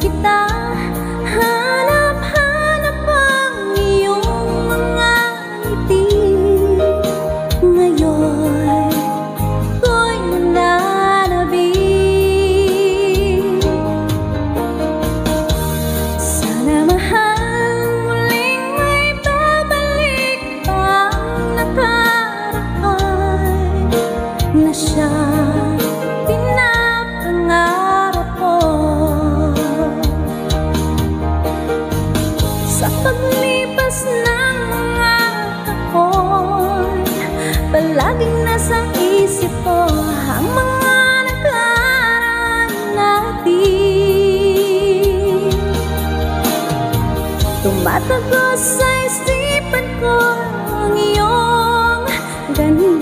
kita. Hanap-hanap ang iyong mga ngiti. Ngayon ko'y nananabik. Sana mahal muling may babalik ang nakaraan na siyang pinapangarap ko. Sa paglipas ng mga taon, palaging nasa isip ko ang mga nakaraan natin. Tumatago sa isipan ko ang iyong ganda.